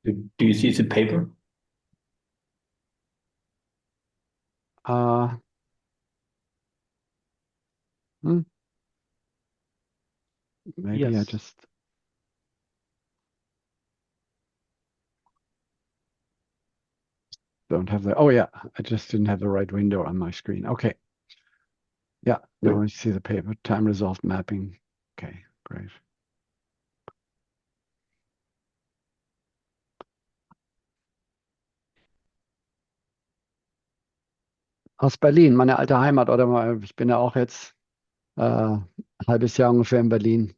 Do you see the paper? Uh, hmm, maybe I Yes. just don't have the. Oh yeah, I just didn't have the right window on my screen. Okay. Yeah, now I Good. see the paper. Time resolved mapping. Okay, great. Aus Berlin, meine alte Heimat, oder mal, ich bin ja auch jetzt ein halbes Jahr ungefähr in Berlin,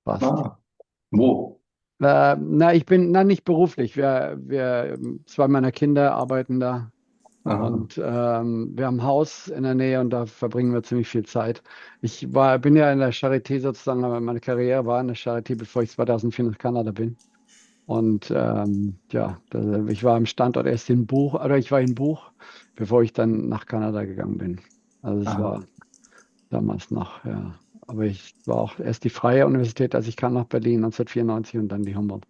fast. Ah, wo? Na, ich bin, na, nicht beruflich. Zwei meiner Kinder arbeiten da Ah, und wir haben ein Haus in der Nähe und da verbringen wir ziemlich viel Zeit. Bin ja in der Charité sozusagen, aber meine Karriere war in der Charité, bevor ich 2004 nach Kanada bin. Und ja, ich war am Standort erst in Buch, oder ich war in Buch, bevor ich dann nach Kanada gegangen bin. Also es aha. war damals noch, ja. Aber ich war auch erst die Freie Universität, als ich kam nach Berlin 1994 und dann die Humboldt.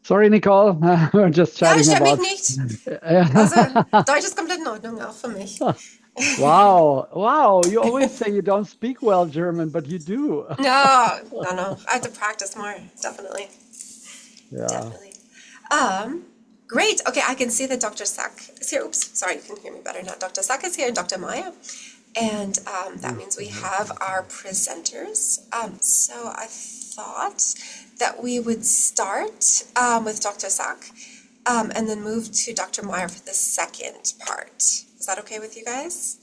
Sorry, Nicole, we're just Ja, das chatting stört mich about. nicht. Also, Deutsch ist komplett in Ordnung, auch für mich. Wow, wow, you always say you don't speak well German, but you do. No, no, no. I have to practice more. Definitely. Yeah. Definitely. Um, Great. Okay, I can see that Dr. Sack is here. Oops, sorry, you can hear me better now. Dr. Sack is here and Dr. Maya. And that means we have our presenters. So I thought that we would start with Dr. Sack and then move to Dr. Meyer for the second part. Is that okay with you guys?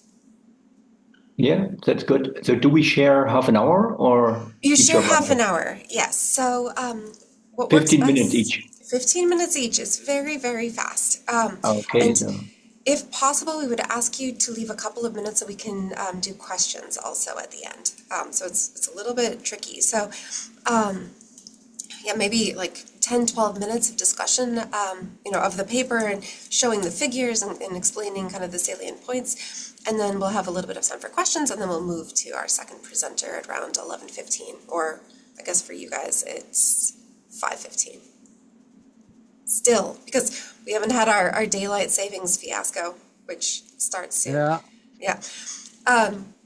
Yeah, that's good. So do we share half an hour or You each share of half us Yeah. an hour, yes. So what works 15 best? minutes. 15 minutes Each. each. 15 15 minutes each is very, very fast. Okay, Yeah. so If possible, we would ask you to leave a couple of minutes so we can do questions also at the end. So it's a little bit tricky. So um, yeah, maybe like 10, 12 minutes of discussion, of the paper and showing the figures and explaining kind of the salient points. And then we'll have a little bit of time for questions, and then we'll move to our second presenter at around 11:15, or I guess for you guys, it's 5:15. Still, because we haven't had our daylight savings fiasco, which starts soon. Yeah. Yeah.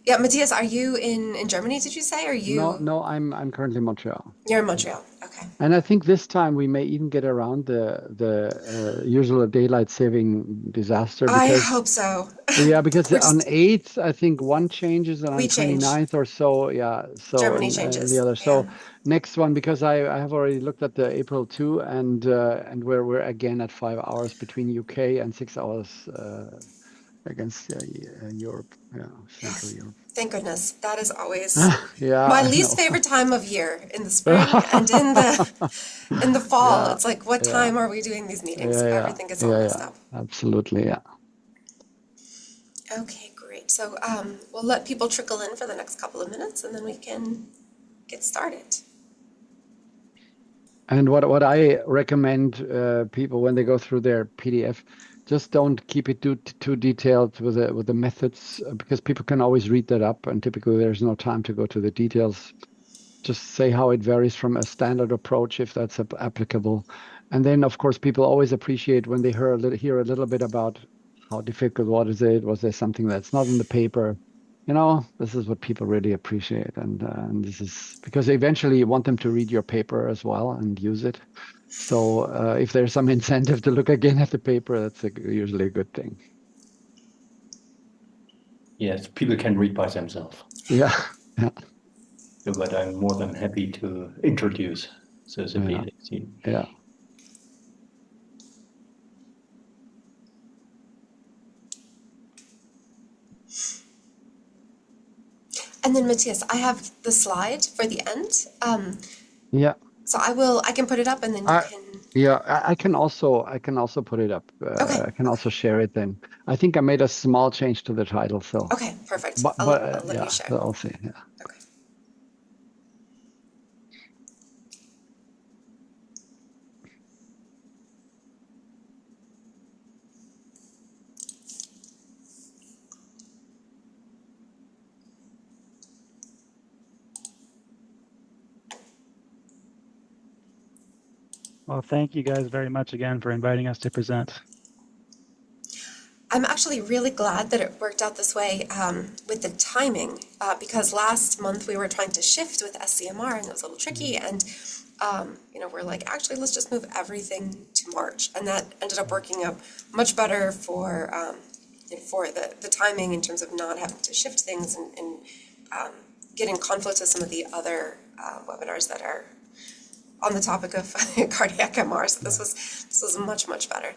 Yeah, Matthias, are you in Germany, did you say? Are No, you, no, I'm currently in Montreal. you're in Yeah. Montreal? Okay. And I think this time we may even get around the usual daylight saving disaster I because hope so. yeah, because We're on just, 8th I think one changes and we on change. 29th or so, yeah, so Germany and the changes. other. Yeah. So next one because I have already looked at the April 2 and we're again at 5 hours between UK and 6 hours against Europe, yeah, Central Yes. Europe. Thank goodness. That is always Yeah, my I least know. favorite time of year in the spring and in the fall. Yeah, It's like, what yeah, time are we doing these meetings? yeah, yeah, Everything gets all yeah, messed yeah, up. absolutely, yeah. Okay, great. So we'll let people trickle in for the next couple of minutes and then we can get started. And what I recommend people when they go through their PDF, just don't keep it too detailed with the methods because people can always read that up, and typically there's no time to go to the details. Just say how it varies from a standard approach if that's applicable. And then, of course, people always appreciate when they hear a little bit about how difficult, what is it? Was there something that's not in the paper? This is what people really appreciate. And this is because eventually you want them to read your paper as well and use it. So if there's some incentive to look again at the paper, that's usually a good thing. yes, people can read by themselves. Yeah. Yeah. So, but I'm more than happy to introduce the Yeah. PhD. Yeah. And then Matthias, I have the slide for the end. Yeah. So I can put it up and then you I can, yeah, I can also put it up. okay, I can okay, also share it then. I think I made a small change to the title, so okay, perfect. but I'll let you yeah, share. so I'll see. Yeah. Okay. Well, thank you guys very much again for inviting us to present. I'm actually really glad that it worked out this way with the timing because last month we were trying to shift with SCMR and it was a little tricky. And, we're like, actually, let's just move everything to March. And that ended up working out much better for the timing in terms of not having to shift things and getting conflict with some of the other webinars that are on the topic of cardiac MR. So Yeah. this was much, much better.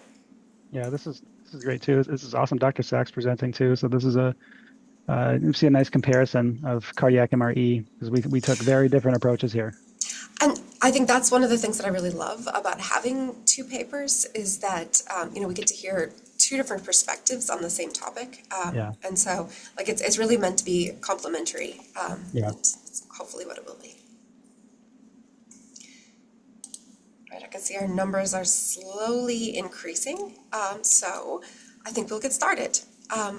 Yeah, this is great too. This is awesome. Dr. Sachs presenting too. So this is you see a nice comparison of cardiac MRE because we took very different approaches here. And I think that's one of the things that I really love about having two papers is that, we get to hear two different perspectives on the same topic. Yeah. And so, like, it's really meant to be complementary. Yeah. And it's hopefully what it will be. Right, I can see our numbers are slowly increasing. So I think we'll get started.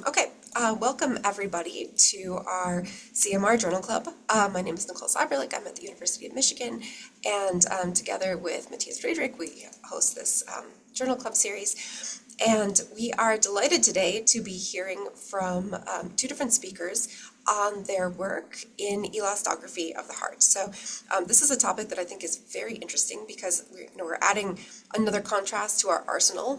Okay, welcome everybody to our CMR Journal Club. My name is Nicole Cyberlick. I'm at the University of Michigan, and together with Matthias Friedrich, we host this Journal Club series. And we are delighted today to be hearing from two different speakers on their work in elastography of the heart. So this is a topic that I think is very interesting because we're adding another contrast to our arsenal,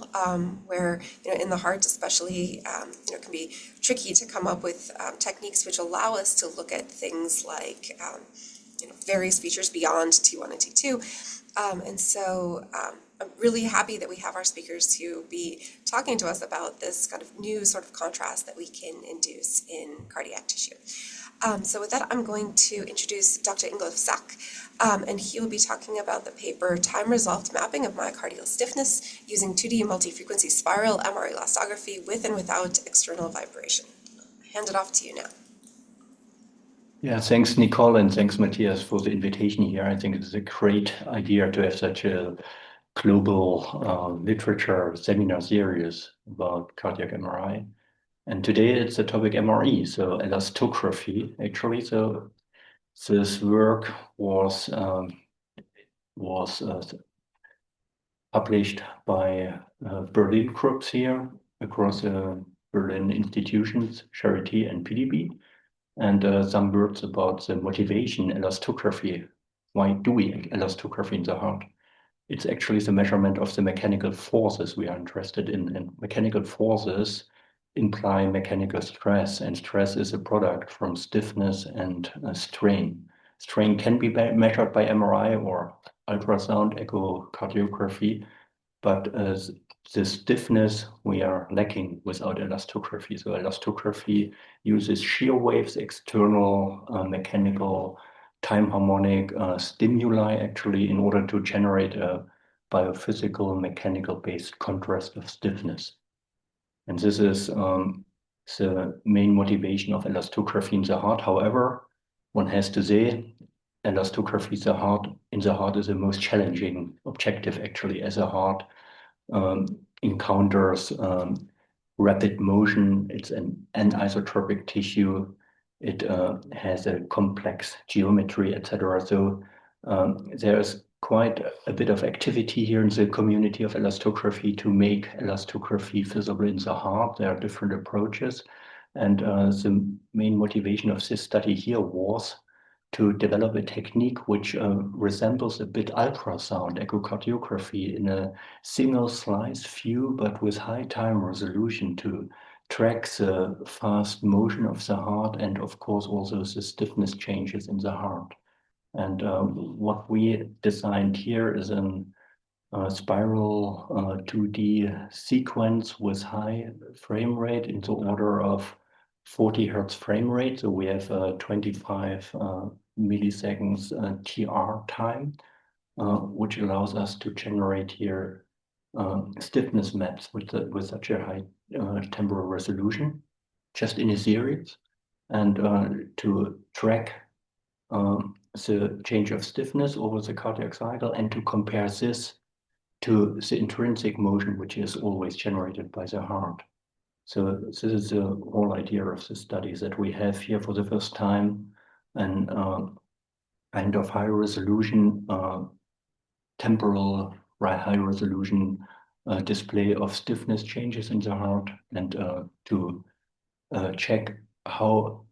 where in the heart especially, it can be tricky to come up with techniques which allow us to look at things like various features beyond T1 and T2. And so I'm really happy that we have our speakers to be talking to us about this kind of new sort of contrast that we can induce in cardiac tissue. So with that, I'm going to introduce Dr. Ingolf Sack, and he will be talking about the paper Time-Resolved Mapping of Myocardial Stiffness using 2D multi-frequency spiral MR elastography with and without external vibration. I'll hand it off to you now. Yeah, thanks, Nicole, and thanks, Matthias, for the invitation here. I think it's a great idea to have such a global literature seminar series about cardiac MRI. And today it's the topic MRE, so elastography, actually. So this work was published by Berlin groups here across Berlin institutions, Charité and PDB. And some words about the motivation elastography. Why do we elastography in the heart? It's actually the measurement of the mechanical forces we are interested in. And mechanical forces imply mechanical stress, and stress is a product from stiffness and strain. Strain can be measured by MRI or ultrasound echocardiography, but the stiffness we are lacking without elastography. So elastography uses shear waves, external mechanical time harmonic stimuli actually in order to generate a biophysical mechanical based contrast of stiffness. And this is the main motivation of elastography in the heart. However, one has to say elastography in the heart is the most challenging objective actually, as a heart encounters rapid motion. It's an anisotropic tissue. It has a complex geometry, etc. So there's quite a bit of activity here in the community of elastography to make elastography visible in the heart. There are different approaches. And the main motivation of this study here was to develop a technique which resembles a bit ultrasound echocardiography in a single slice view, but with high time resolution to track the fast motion of the heart and of course also the stiffness changes in the heart. And what we designed here is an spiral 2D sequence with high frame rate in the order of 40 hertz frame rate. So we have 25 milliseconds TR time, which allows us to generate here stiffness maps with such a high temporal resolution, just in a series, and to track the change of stiffness over the cardiac cycle and to compare this to the intrinsic motion, which is always generated by the heart. So this is the whole idea of the study, that we have here for the first time an kind of high resolution temporal high resolution display of stiffness changes in the heart, and to check how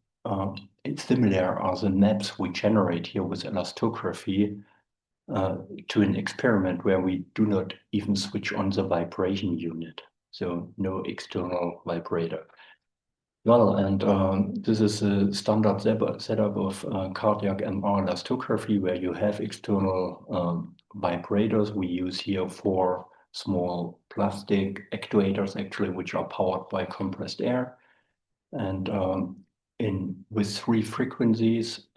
similar are the maps we generate here with elastography to an experiment where we do not even switch on the vibration unit, so no external vibrator. Well, and this is a standard setup of cardiac MR elastography, where you have external vibrators. We use here 4 small plastic actuators, actually, which are powered by compressed air. And with 3 frequencies,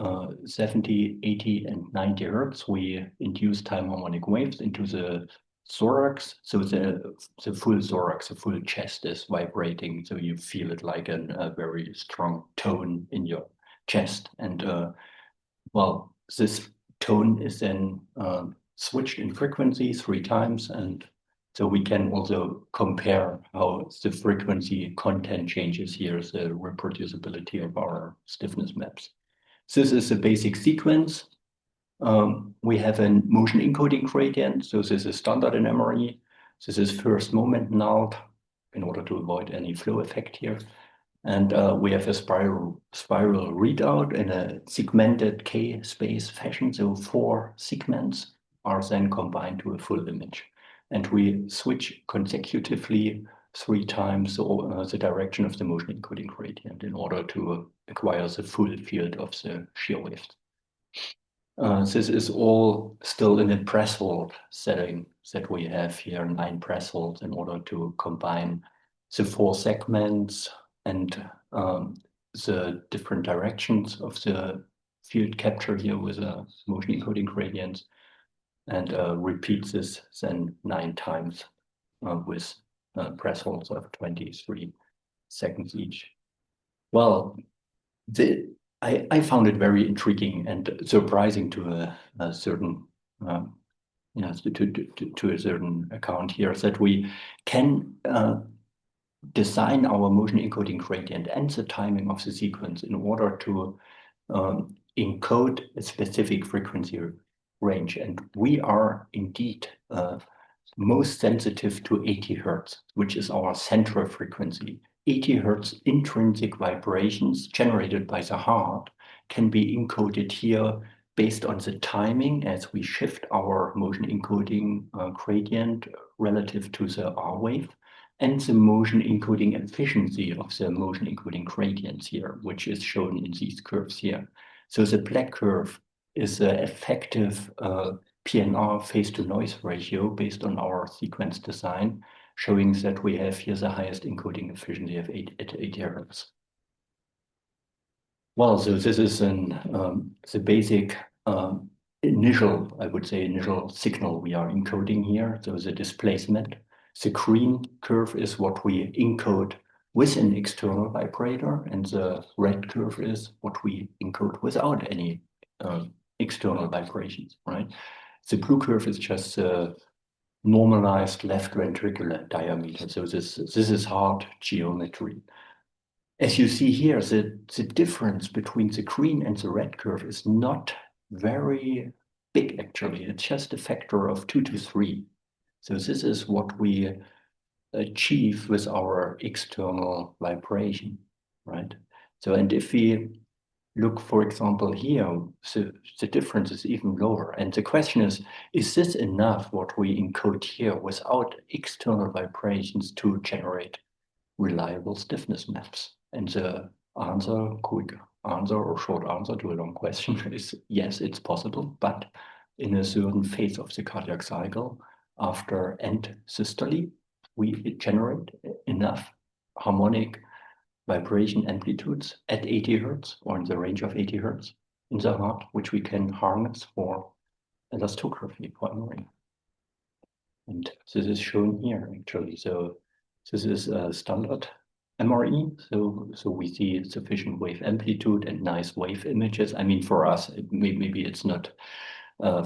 70, 80, and 90 hertz, we induce time harmonic waves into the thorax. So the full thorax, the full chest is vibrating. So you feel it like a very strong tone in your chest. And well, this tone is then switched in frequency 3 times. And so we can also compare how the frequency content changes here, the reproducibility of our stiffness maps. This is a basic sequence. We have a motion encoding gradient. So this is standard in MRE. This is first moment nulled in order to avoid any flow effect here. And we have a spiral readout in a segmented K-space fashion. So 4 segments are then combined to a full image. And we switch consecutively 3 times the direction of the motion encoding gradient in order to acquire the full field of the shear waves. This is all still in a press hold setting that we have here, 9 press holds, in order to combine the 4 segments and the different directions of the field capture here with a motion encoding gradient, and repeat this then 9 times with press holds of 23 seconds each. Well, I found it very intriguing and surprising to a certain to a certain account here, that we can design our motion encoding gradient and the timing of the sequence in order to encode a specific frequency range. And we are indeed most sensitive to 80 hertz, which is our central frequency. 80 hertz intrinsic vibrations generated by the heart can be encoded here based on the timing as we shift our motion encoding gradient relative to the R wave, and the motion encoding efficiency of the motion encoding gradients here, which is shown in these curves here. So the black curve is the effective PNR phase-to-noise ratio based on our sequence design, showing that we have here the highest encoding efficiency of 80 hertz. Well, so this is the basic initial, I would say, initial signal we are encoding here. So the displacement. The green curve is what we encode with an external vibrator, and the red curve is what we encode without any external vibrations, right? The blue curve is just a normalized left ventricular diameter. So this is heart geometry. As you see here, the difference between the green and the red curve is not very big, actually. It's just a factor of 2 to 3. So this is what we achieve with our external vibration, right? So, and if we look, for example, here, the difference is even lower. And the question is this enough what we encode here without external vibrations to generate reliable stiffness maps? And the answer, quick answer or short answer to a long question is yes, it's possible, but in a certain phase of the cardiac cycle, after end systole, we generate enough harmonic vibration amplitudes at 80 hertz or in the range of 80 hertz in the heart, which we can harness for elastography primarily. And this is shown here, actually. So this is a standard MRE. So we see sufficient wave amplitude and nice wave images. I mean, for us, maybe it's not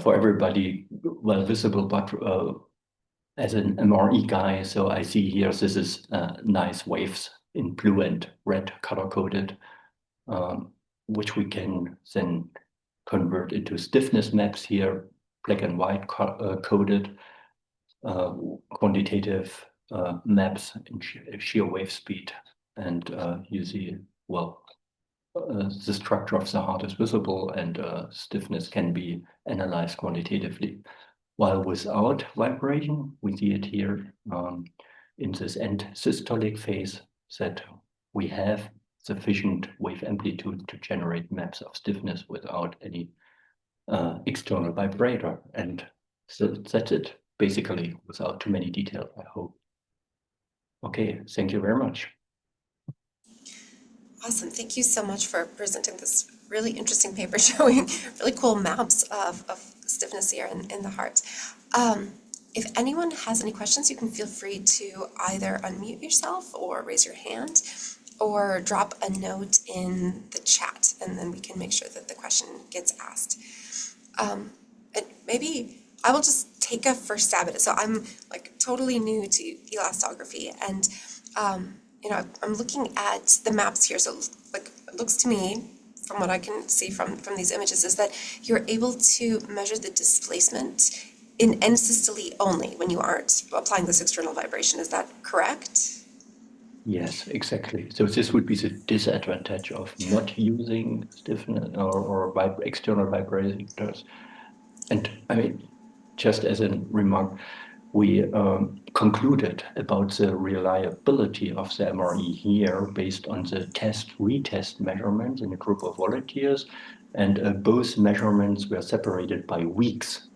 for everybody well visible, but as an MRE guy, so I see here, this is nice waves in blue and red color coded, which we can then convert into stiffness maps here, black and white coded. quantitative maps in shear wave speed, and you see, well, the structure of the heart is visible, and stiffness can be analyzed quantitatively. While without vibration, we see it here in this end systolic phase, that we have sufficient wave amplitude to generate maps of stiffness without any external vibrator. And so that's it, basically, without too many details, I hope. Okay, thank you very much. Awesome. Thank you so much for presenting this really interesting paper showing really cool maps of stiffness here in the heart. If anyone has any questions, you can feel free to either unmute yourself or raise your hand or drop a note in the chat, and then we can make sure that the question gets asked. And maybe I will just take a first stab at it. So I'm like totally new to elastography, and you know, I'm looking at the maps here. So like it looks to me, from what I can see from these images, is that you're able to measure the displacement in end systole only when you aren't applying this external vibration. Is that correct? Yes, exactly. So this would be the disadvantage of not using stiffness or external vibrators. And I mean, just as a remark, we concluded about the reliability of the MRE here based on the retest measurements in a group of volunteers, and both measurements were separated by weeks.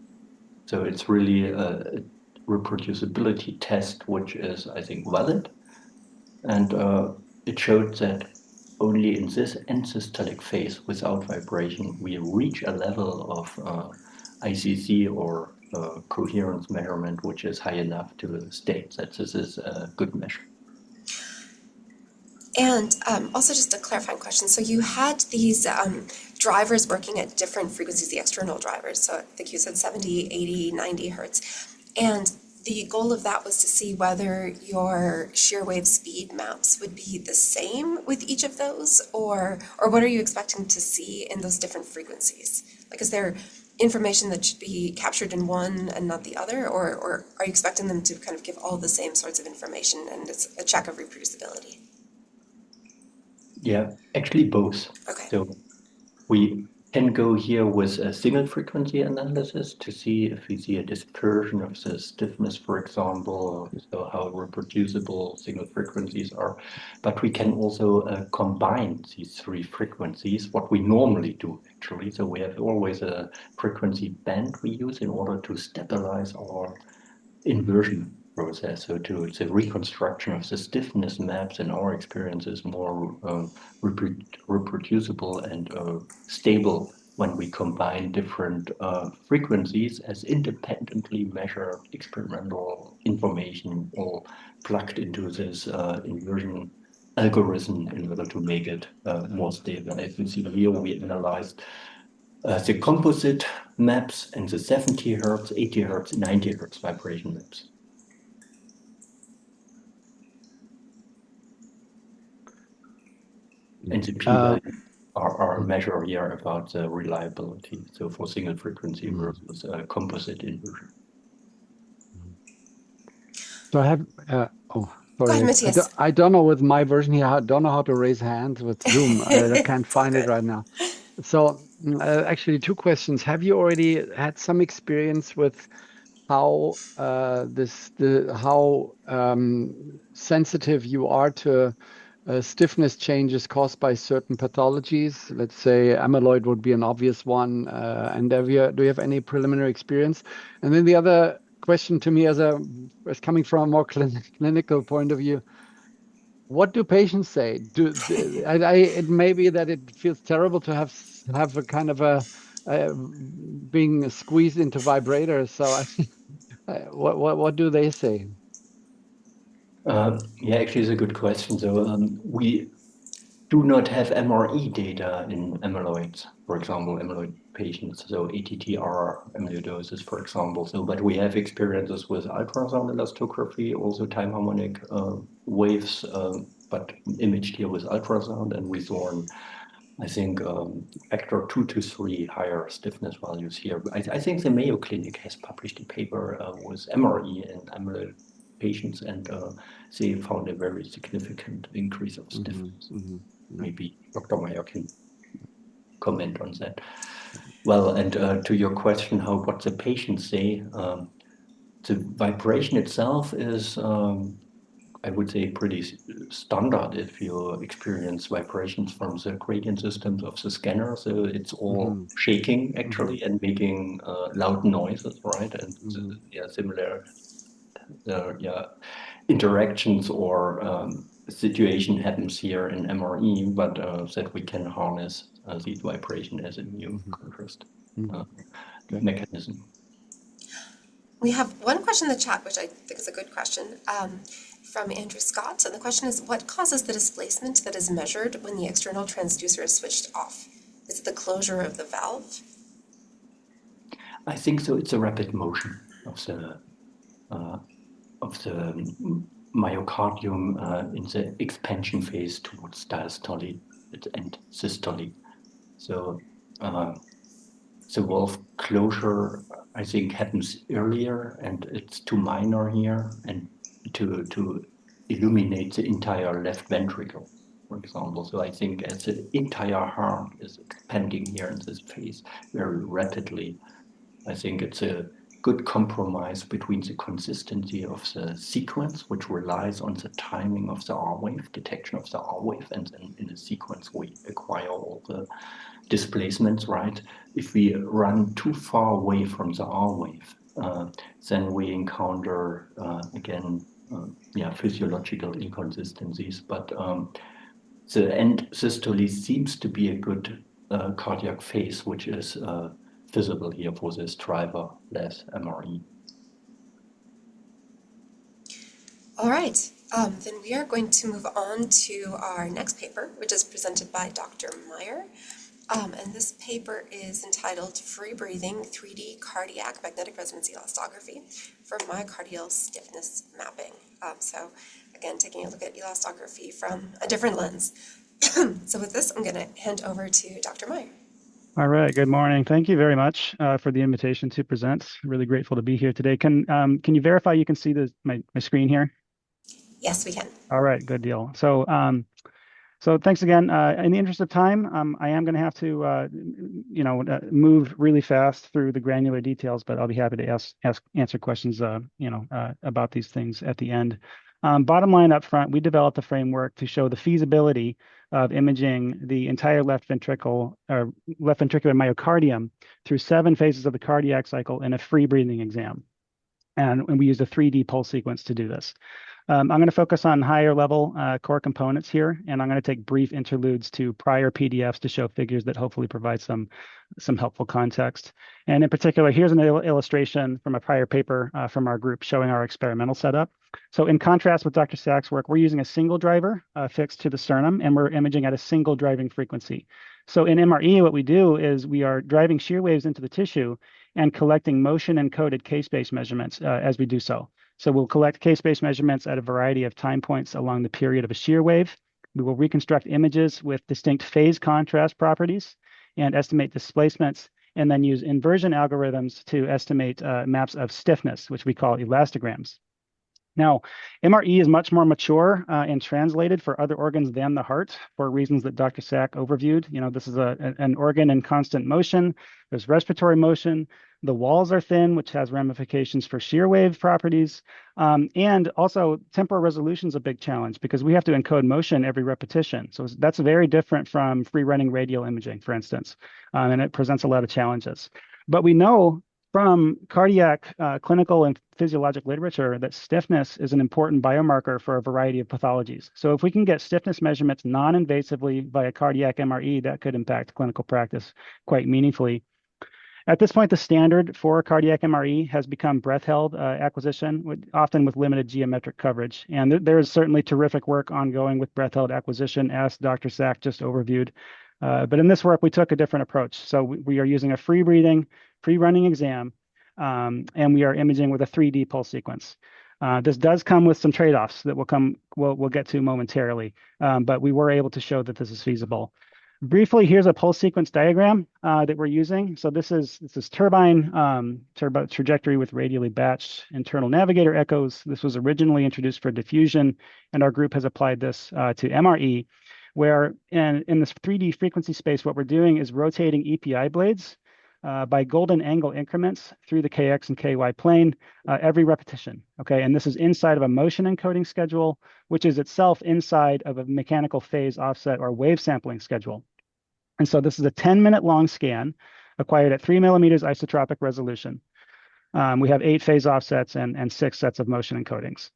So it's really a reproducibility test, which is, I think, valid. And it showed that only in this end systolic phase without vibration, we reach a level of ICC or coherence measurement, which is high enough to state that this is a good measure. And also just a clarifying question. So you had these drivers working at different frequencies, the external drivers. So I think you said 70, 80, 90 hertz. And the goal of that was to see whether your shear wave speed maps would be the same with each of those, or what are you expecting to see in those different frequencies? Like, is there information that should be captured in one and not the other, or are you expecting them to kind of give all the same sorts of information and it's a check of reproducibility? Yeah, actually both. Okay. So we can go here with a single frequency analysis to see if we see a dispersion of the stiffness, for example, so how reproducible single frequencies are. But we can also combine these three frequencies, what we normally do actually. So we have always a frequency band we use in order to stabilize our inversion process. So the reconstruction of the stiffness maps in our experience is more reproducible and stable when we combine different frequencies as independently measured experimental information all plugged into this inversion algorithm in order to make it more stable. As you see here, we analyzed the composite maps and the 70 hertz, 80 hertz, 90 hertz vibration maps. And the p-value are a measure here about the reliability. So for single frequency versus composite inversion. So I have, Go sorry, ahead, Matthias. I don't know with my version here, I don't know how to raise hands with Zoom. I can't find it right now. So actually, two questions. Have you already had some experience with how sensitive you are to stiffness changes caused by certain pathologies? Let's say amyloid would be an obvious one. And do you have any preliminary experience? And then the other question to me, as coming from a more clinical point of view, what do patients say? It may be that it feels terrible to have a kind of a being squeezed into vibrators. So what do they say? Yeah, actually, it's a good question. So we do not have MRE data in amyloids, for example, amyloid patients, so ATTR amyloidosis, for example. So, but we have experiences with ultrasound elastography, also time harmonic waves, but imaged here with ultrasound, and we saw I think factor 2 to 3 higher stiffness values here. I think the Mayo Clinic has published a paper with MRE and amyloid patients, and they found a very significant increase of stiffness. Maybe Dr. Meyer can comment on that. Well, and to your question, what the patients say, the vibration itself is, I would say, pretty standard if you experience vibrations from the gradient systems of the scanner. So it's all shaking actually and making loud noises, right? And yeah, similar interactions or situation happens here in MRE, but that we can harness the vibration as a new contrast mechanism. We have one question in the chat, which I think is a good question, from Andrew Scott. And the question is, what causes the displacement that is measured when the external transducer is switched off? Is it the closure of the valve? I think so. It's a rapid motion of the myocardium in the expansion phase towards diastole and systole. So the valve closure, I think, happens earlier, and it's too minor here, and to illuminate the entire left ventricle, for example. So I think as the entire heart is expanding here in this phase very rapidly, I think it's a good compromise between the consistency of the sequence, which relies on the timing of the R wave, detection of the R wave, and then in the sequence we acquire all the displacements, right? If we run too far away from the R wave, then we encounter again, physiological inconsistencies. But the end systole seems to be a good cardiac phase, which is visible here for this driver-less MRE. All right, then we are going to move on to our next paper, which is presented by Dr. Meyer. And this paper is entitled Free Breathing 3D Cardiac Magnetic Resonance Elastography for Myocardial Stiffness Mapping. So again, taking a look at elastography from a different lens. So with this, I'm going to hand over to Dr. Meyer. All right, good morning. Thank you very much for the invitation to present. Really grateful to be here today. Can you verify you can see my screen here? Yes, we can. All right, good deal. So thanks again. In the interest of time, I am going to have to, move really fast through the granular details, but I'll be happy to answer questions, about these things at the end. Bottom line up front, we developed a framework to show the feasibility of imaging the entire left ventricular myocardium through 7 phases of the cardiac cycle in a free breathing exam. And we used a 3D pulse sequence to do this. I'm going to focus on higher level core components here, and I'm going to take brief interludes to prior PDFs to show figures that hopefully provide some helpful context. And in particular, here's an illustration from a prior paper from our group showing our experimental setup. So in contrast with Dr. Sachs' work, we're using a single driver fixed to the sternum, and we're imaging at a single driving frequency. So in MRE, what we do is we are driving shear waves into the tissue and collecting motion-encoded K-space measurements as we do so. So we'll collect K-space measurements at a variety of time points along the period of a shear wave. We will reconstruct images with distinct phase contrast properties and estimate displacements, and then use inversion algorithms to estimate maps of stiffness, which we call elastograms. Now, MRE is much more mature and translated for other organs than the heart for reasons that Dr. Sack overviewed. This is an organ in constant motion. There's respiratory motion. The walls are thin, which has ramifications for shear wave properties. And also temporal resolution is a big challenge because we have to encode motion every repetition. So that's very different from free running radial imaging, for instance. And it presents a lot of challenges. But we know from cardiac clinical and physiologic literature that stiffness is an important biomarker for a variety of pathologies. So if we can get stiffness measurements non-invasively via cardiac MRE, that could impact clinical practice quite meaningfully. At this point, the standard for cardiac MRE has become breath-held acquisition, often with limited geometric coverage. And there is certainly terrific work ongoing with breath-held acquisition, as Dr. Sack just overviewed. But in this work, we took a different approach. So we are using a free running exam, and we are imaging with a 3D pulse sequence. This does come with some trade-offs that we'll get to momentarily, but we were able to show that this is feasible. Briefly, here's a pulse sequence diagram that we're using. So this is turbine trajectory with radially batched internal navigator echoes. This was originally introduced for diffusion, and our group has applied this to MRE, where in this 3D frequency space, what we're doing is rotating EPI blades by golden angle increments through the KX and KY plane every repetition. Okay, and this is inside of a motion encoding schedule, which is itself inside of a mechanical phase offset or wave sampling schedule. And so this is a 10-minute long scan acquired at 3 millimeters isotropic resolution. We have 8 phase offsets and 6 sets of motion encodings.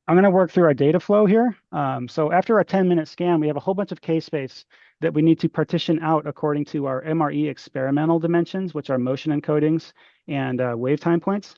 I'm going to work through our data flow here. So after our 10-minute scan, we have a whole bunch of K-space that we need to partition out according to our MRE experimental dimensions, which are motion encodings and wave time points.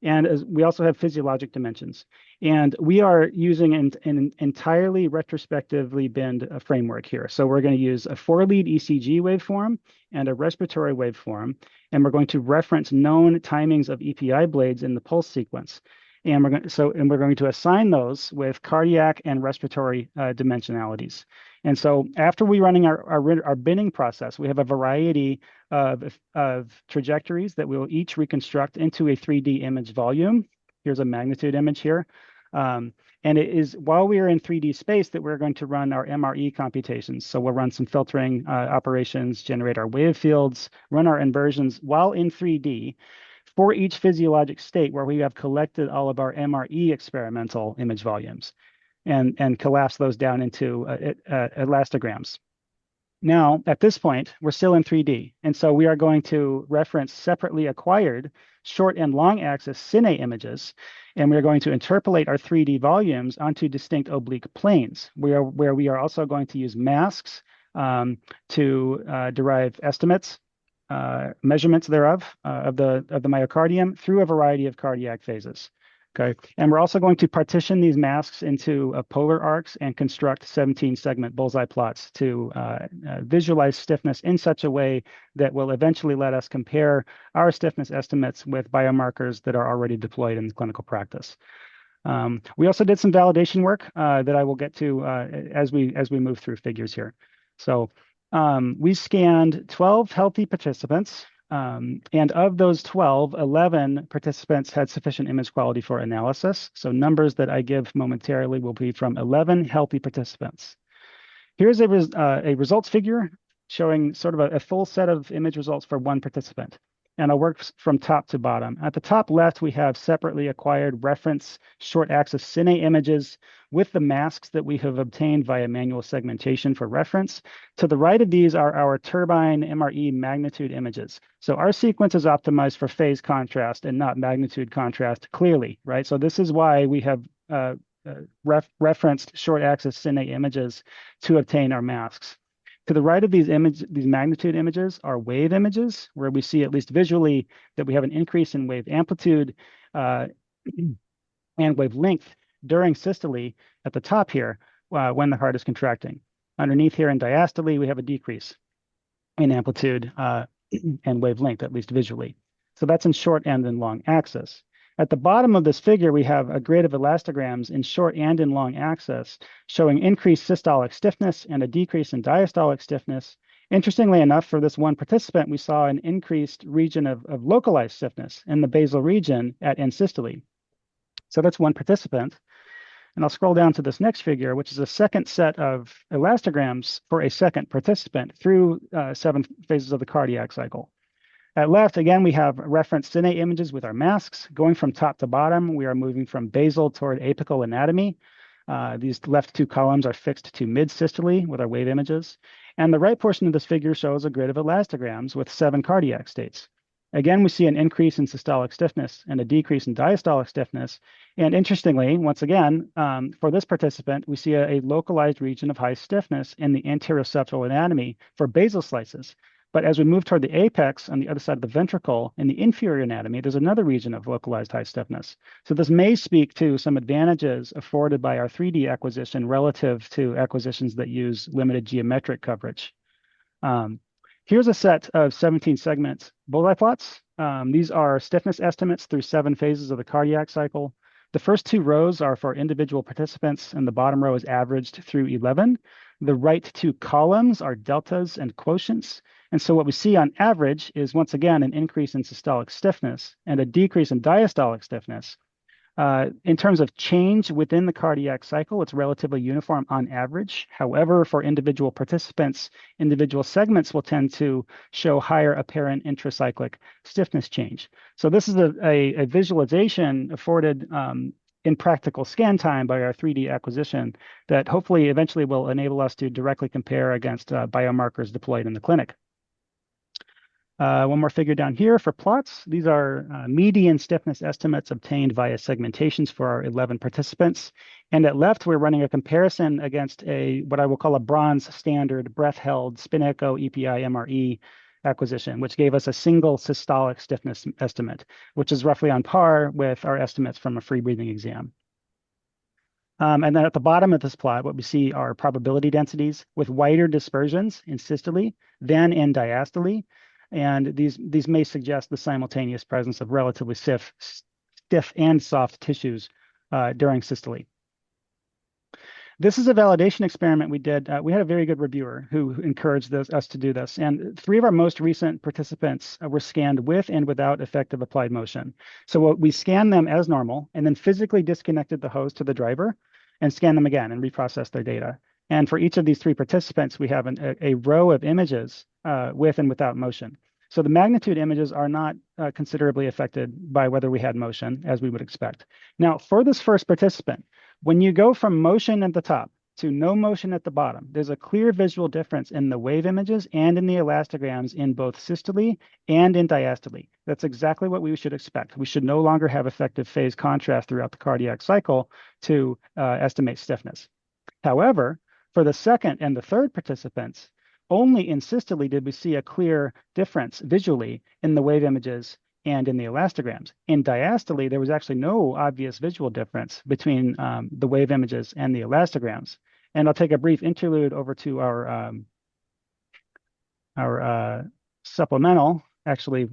And we also have physiologic dimensions. And we are using an entirely retrospectively binned framework here. So we're going to use a 4-lead ECG waveform and a respiratory waveform. And we're going to reference known timings of EPI blades in the pulse sequence. And we're going to assign those with cardiac and respiratory dimensionalities. And so after we running our binning process, we have a variety of trajectories that we will each reconstruct into a 3D image volume. Here's a magnitude image here. And it is while we are in 3D space that we're going to run our MRE computations. So we'll run some filtering operations, generate our wave fields, run our inversions while in 3D for each physiologic state where we have collected all of our MRE experimental image volumes and collapse those down into elastograms. Now, at this point, we're still in 3D. And so we are going to reference separately acquired short and long axis cine images, and we're going to interpolate our 3D volumes onto distinct oblique planes, where we are also going to use masks to derive estimates, measurements thereof of the myocardium through a variety of cardiac phases. Okay, and we're also going to partition these masks into polar arcs and construct 17-segment bullseye plots to visualize stiffness in such a way that will eventually let us compare our stiffness estimates with biomarkers that are already deployed in clinical practice. We also did some validation work that I will get to as we move through figures here. So we scanned 12 healthy participants. And of those 12, 11 participants had sufficient image quality for analysis. So numbers that I give momentarily will be from 11 healthy participants. Here's a results figure showing sort of a full set of image results for one participant. And I'll work from top to bottom. At the top left, we have separately acquired reference short axis cine images with the masks that we have obtained via manual segmentation for reference. To the right of these are our turbine MRE magnitude images. So our sequence is optimized for phase contrast and not magnitude contrast clearly, right? So this is why we have referenced short axis cine images to obtain our masks. To the right of these magnitude images are wave images, where we see, at least visually, that we have an increase in wave amplitude and wave length during systole at the top here when the heart is contracting. Underneath here in diastole, we have a decrease in amplitude and wave length, at least visually. So that's in short and in long axis. At the bottom of this figure, we have a grid of elastograms in short and in long axis showing increased systolic stiffness and a decrease in diastolic stiffness. Interestingly enough, for this one participant, we saw an increased region of localized stiffness in the basal region at end systole. So that's one participant. And I'll scroll down to this next figure, which is a second set of elastograms for a second participant through 7 phases of the cardiac cycle. At left, again, we have reference cine images with our masks. Going from top to bottom, we are moving from basal toward apical anatomy. These left 2 columns are fixed to mid-systole with our wave images. And the right portion of this figure shows a grid of elastograms with 7 cardiac states. Again, we see an increase in systolic stiffness and a decrease in diastolic stiffness. And interestingly, once again, for this participant, we see a localized region of high stiffness in the anteroseptal anatomy for basal slices. But as we move toward the apex on the other side of the ventricle in the inferior anatomy, there's another region of localized high stiffness. So this may speak to some advantages afforded by our 3D acquisition relative to acquisitions that use limited geometric coverage. Here's a set of 17 segments bullseye plots. These are stiffness estimates through 7 phases of the cardiac cycle. The first two rows are for individual participants, and the bottom row is averaged through 11. The right two columns are deltas and quotients. And so what we see on average is, once again, an increase in systolic stiffness and a decrease in diastolic stiffness. In terms of change within the cardiac cycle, it's relatively uniform on average. However, for individual participants, individual segments will tend to show higher apparent intracyclic stiffness change. So this is a visualization afforded in practical scan time by our 3D acquisition that hopefully eventually will enable us to directly compare against biomarkers deployed in the clinic. One more figure down here for plots. These are median stiffness estimates obtained via segmentations for our 11 participants. And at left, we're running a comparison against what I will call a bronze standard breath-held spin echo EPI MRE acquisition, which gave us a single systolic stiffness estimate, which is roughly on par with our estimates from a free breathing exam. And then at the bottom of this plot, what we see are probability densities with wider dispersions in systole than in diastole. And these may suggest the simultaneous presence of relatively stiff and soft tissues during systole. This is a validation experiment we did. We had a very good reviewer who encouraged us to do this. And 3 of our most recent participants were scanned with and without effective applied motion. So we scanned them as normal and then physically disconnected the hose to the driver and scanned them again and reprocessed their data. And for each of these 3 participants, we have a row of images with and without motion. So the magnitude images are not considerably affected by whether we had motion, as we would expect. Now, for this first participant, when you go from motion at the top to no motion at the bottom, there's a clear visual difference in the wave images and in the elastograms in both systole and in diastole. That's exactly what we should expect. We should no longer have effective phase contrast throughout the cardiac cycle to estimate stiffness. However, for the second and the third participants, only in systole did we see a clear difference visually in the wave images and in the elastograms. In diastole, there was actually no obvious visual difference between the wave images and the elastograms. And I'll take a brief interlude over to our supplemental. Actually,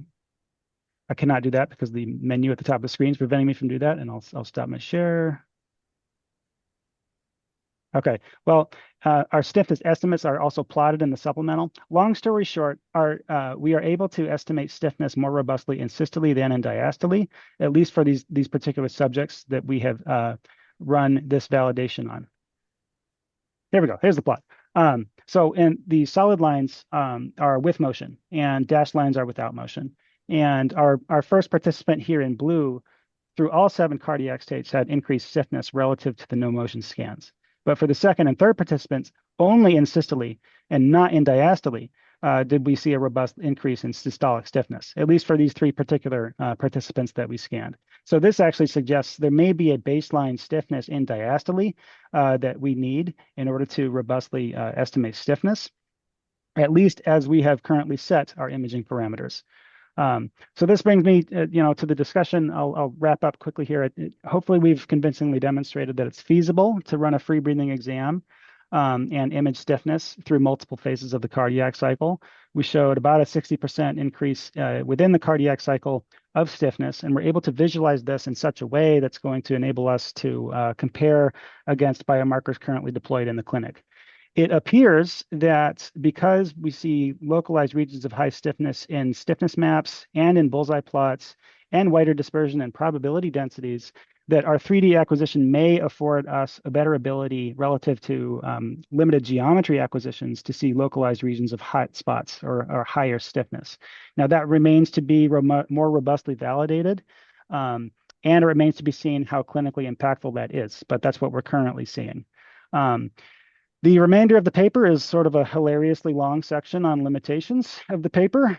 I cannot do that because the menu at the top of the screen is preventing me from doing that, and I'll stop my share. Okay, well, our stiffness estimates are also plotted in the supplemental. Long story short, we are able to estimate stiffness more robustly in systole than in diastole, at least for these particular subjects that we have run this validation on. Here we go, here's the plot. So in the solid lines are with motion and dashed lines are without motion. And our first participant here in blue, through all 7 cardiac states, had increased stiffness relative to the no motion scans. But for the second and third participants, only in systole and not in diastole did we see a robust increase in systolic stiffness, at least for these 3 particular participants that we scanned. So this actually suggests there may be a baseline stiffness in diastole that we need in order to robustly estimate stiffness, at least as we have currently set our imaging parameters. So this brings me, to the discussion. I'll wrap up quickly here. Hopefully, we've convincingly demonstrated that it's feasible to run a free breathing exam and image stiffness through multiple phases of the cardiac cycle. We showed about a 60% increase within the cardiac cycle of stiffness, and we're able to visualize this in such a way that's going to enable us to compare against biomarkers currently deployed in the clinic. It appears that because we see localized regions of high stiffness in stiffness maps and in bullseye plots and wider dispersion and probability densities, that our 3D acquisition may afford us a better ability relative to limited geometry acquisitions to see localized regions of hot spots or higher stiffness. Now that remains to be more robustly validated, and it remains to be seen how clinically impactful that is, but that's what we're currently seeing. The remainder of the paper is sort of a hilariously long section on limitations of the paper,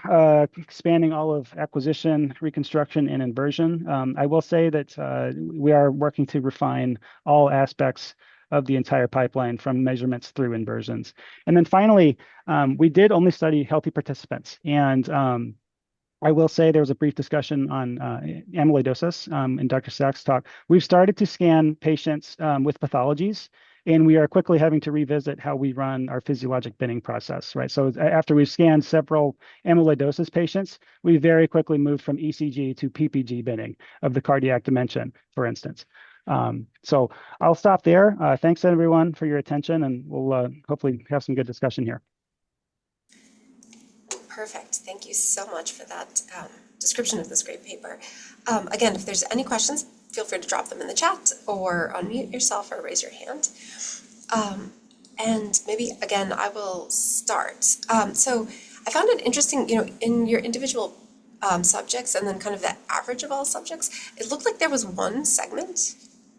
spanning all of acquisition, reconstruction, and inversion. I will say that we are working to refine all aspects of the entire pipeline from measurements through inversions. And then finally, we did only study healthy participants. And I will say there was a brief discussion on amyloidosis in Dr. Sachs' talk. We've started to scan patients with pathologies, and we are quickly having to revisit how we run our physiologic binning process, right? So after we've scanned several amyloidosis patients, we very quickly moved from ECG to PPG binning of the cardiac dimension, for instance. So I'll stop there. Thanks everyone for your attention, and we'll hopefully have some good discussion here. Perfect. Thank you so much for that description of this great paper. Again, if there's any questions, feel free to drop them in the chat or unmute yourself or raise your hand. And maybe, again, I will start. So I found it interesting, in your individual subjects and then kind of the average of all subjects, it looked like there was one segment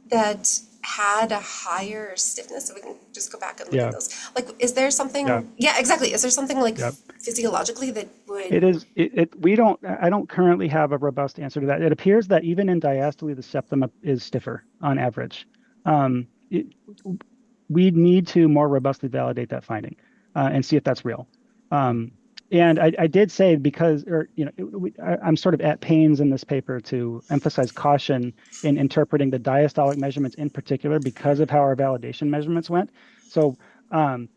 that had a higher stiffness. So we can just go back and look at those. Like, is there something? Yeah, exactly. Is there something like physiologically that would? It is. I don't currently have a robust answer to that. It appears that even in diastole, the septum is stiffer on average. We need to more robustly validate that finding and see if that's real. And I did say, because, I'm sort of at pains in this paper to emphasize caution in interpreting the diastolic measurements in particular because of how our validation measurements went. So I'm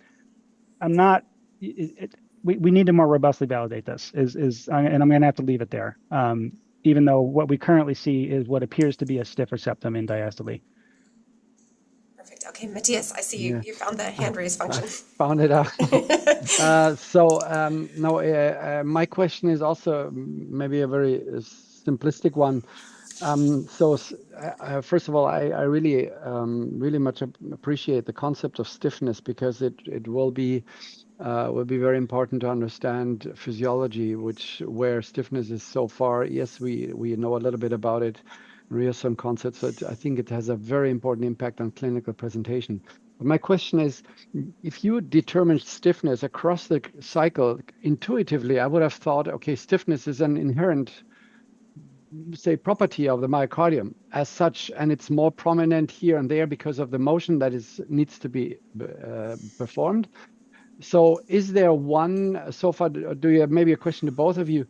not. We need to more robustly validate this. And I'm going to have to leave it there. Even though what we currently see is what appears to be a stiffer septum in diastole. Perfect. Okay, Matthias, I see you found the hand raise function. Found it out. My question is also maybe a very simplistic one. First of all, I really, really much appreciate the concept of stiffness, because it will be very important to understand physiology, where stiffness is so far. Yes, we know a little bit about it, some concepts, but I think it has a very important impact on clinical presentation. But my question is, if you determine stiffness across the cycle, intuitively, I would have thought, okay, stiffness is an inherent, say, property of the myocardium as such, and it's more prominent here and there because of the motion that needs to be performed. So is there one, so far, do you have maybe a question to both of you?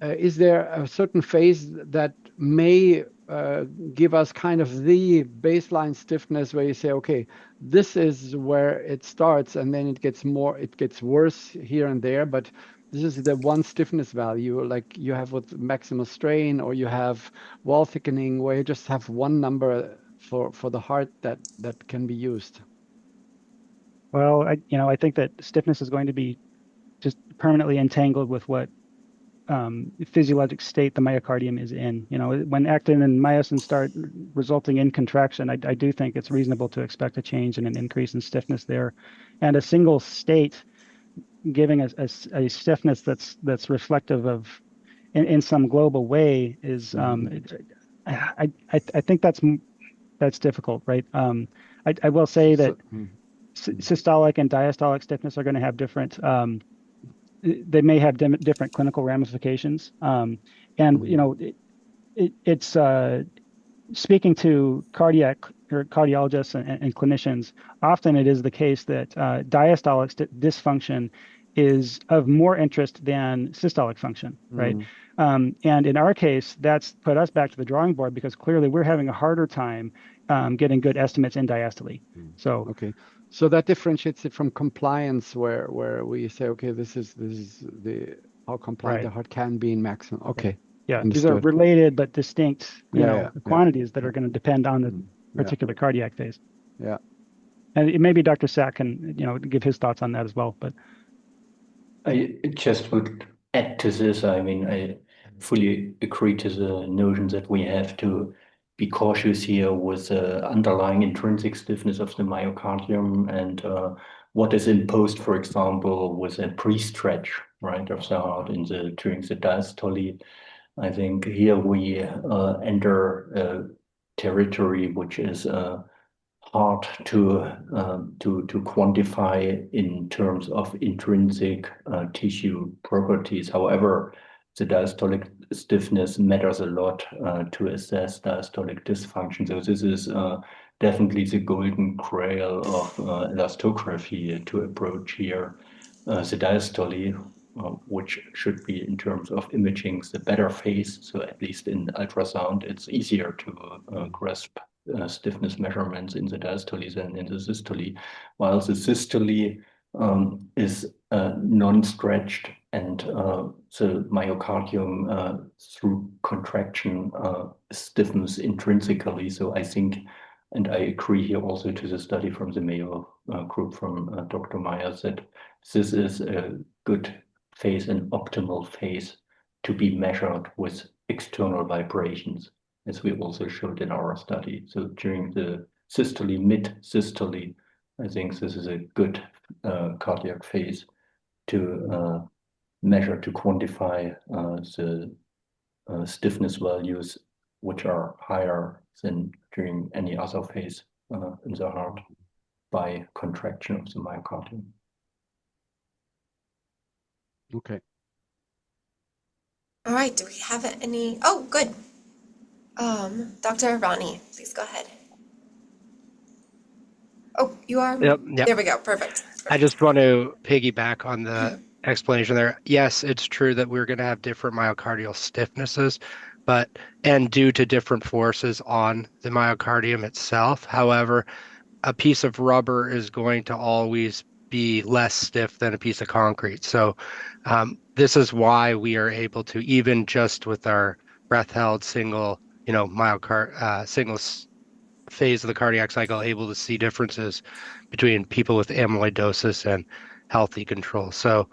Is there a certain phase that may give us kind of the baseline stiffness where you say, okay, this is where it starts, and then it gets worse here and there, but this is the one stiffness value, like you have with maximal strain, or you have wall thickening, where you just have one number for the heart that can be used? Well, I think that stiffness is going to be just permanently entangled with what physiologic state the myocardium is in. When actin and myosin start resulting in contraction, I do think it's reasonable to expect a change and an increase in stiffness there. And a single state giving a stiffness that's reflective of in some global way is I think that's difficult, right? I will say that systolic and diastolic stiffness are going to have different they may have different clinical ramifications. It's speaking to cardiologists and clinicians, often it is the case that diastolic dysfunction is of more interest than systolic function, right? And in our case, that's put us back to the drawing board, because clearly we're having a harder time getting good estimates in diastole. So okay. So that differentiates it from compliance, where we say, okay, this is how compliant the heart can be in maximum. Okay. Yeah, understood. These are related but distinct, quantities that are going to depend on the particular cardiac phase. Yeah. And maybe Dr. Sack can, give his thoughts on that as well. But I just would add to this. I mean, I fully agree to the notion that we have to be cautious here with the underlying intrinsic stiffness of the myocardium and what is imposed, for example, with a pre-stretch, right, of the heart during the diastole. I think here we enter a territory which is hard to quantify in terms of intrinsic tissue properties. However, the diastolic stiffness matters a lot to assess diastolic dysfunction. So this is definitely the golden grail of elastography to approach here. The diastole, which should be, in terms of imaging, the better phase. So at least in ultrasound, it's easier to grasp stiffness measurements in the diastole than in the systole, while the systole is non-stretched, and the myocardium through contraction stiffens intrinsically. So I think, and I agree here also to the study from the Mayo group from Dr. Myers, that this is a good phase, an optimal phase to be measured with external vibrations, as we also showed in our study. So during the systole, mid-systole, I think this is a good cardiac phase to measure, to quantify the stiffness values, which are higher than during any other phase in the heart by contraction of the myocardium. Okay. All right, do we have any? Oh, good. Dr. Ronnie, please go ahead. Oh, you are? Yep. There we go. Perfect. I just want to piggyback on the explanation there. Yes, it's true that we're going to have different myocardial stiffnesses, and due to different forces on the myocardium itself. However, a piece of rubber is going to always be less stiff than a piece of concrete. So this is why we are able to, even just with our breath held single, single phase of the cardiac cycle, able to see differences between people with amyloidosis and healthy control. So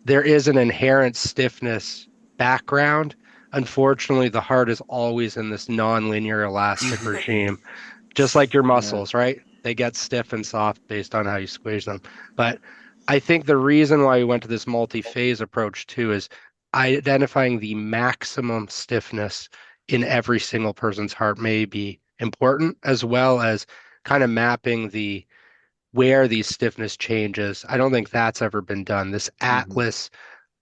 there is an inherent stiffness background. Unfortunately, the heart is always in this non-linear elastic regime, just like your muscles, right? They get stiff and soft based on how you squeeze them. But I think the reason why we went to this multi-phase approach too is identifying the maximum stiffness in every single person's heart may be important, as well as kind of mapping where these stiffness changes. I don't think that's ever been done. This atlas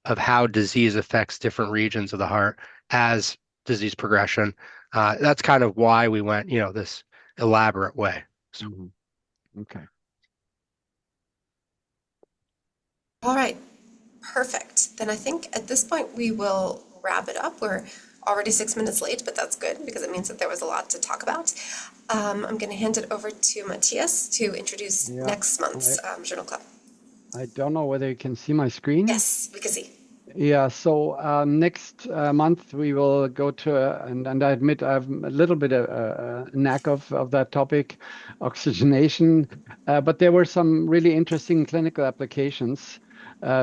of how disease affects different regions of the heart as disease progression. That's kind of why we went, this elaborate way. So. Okay. All right, perfect. Then I think at this point we will wrap it up. We're already 6 minutes late, but that's good because it means that there was a lot to talk about. I'm going to hand it over to Matthias to introduce next month's Journal Club. I don't know whether you can see my screen. Yes, we can see. Yeah, so next month we will go to, and I admit I have a little bit of a knack of that topic, oxygenation, but there were some really interesting clinical applications.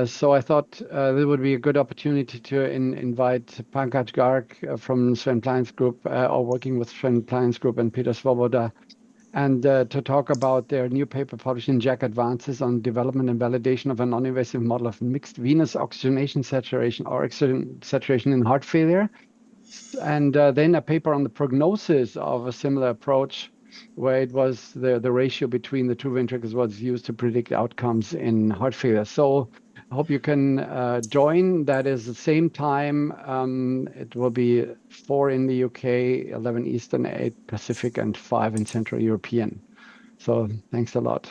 So I thought this would be a good opportunity to invite Pankaj Garg from Sven Plein's group, or working with Sven Plein's group, and Peter Svoboda, and to talk about their new paper published in JACC Advances on development and validation of a non-invasive model of mixed venous oxygenation saturation or oxygen saturation in heart failure. And then a paper on the prognosis of a similar approach, where it was the ratio between the two ventricles was used to predict outcomes in heart failure. So I hope you can join. That is the same time. It will be 4 in the UK, 11 Eastern, 8 Pacific, and 5 in Central European. So thanks a lot.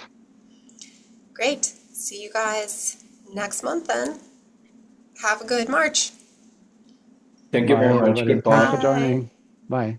Great. See you guys next month then. Have a good March. Thank you Bye, very much. everybody. Goodbye. Thanks for joining. Bye.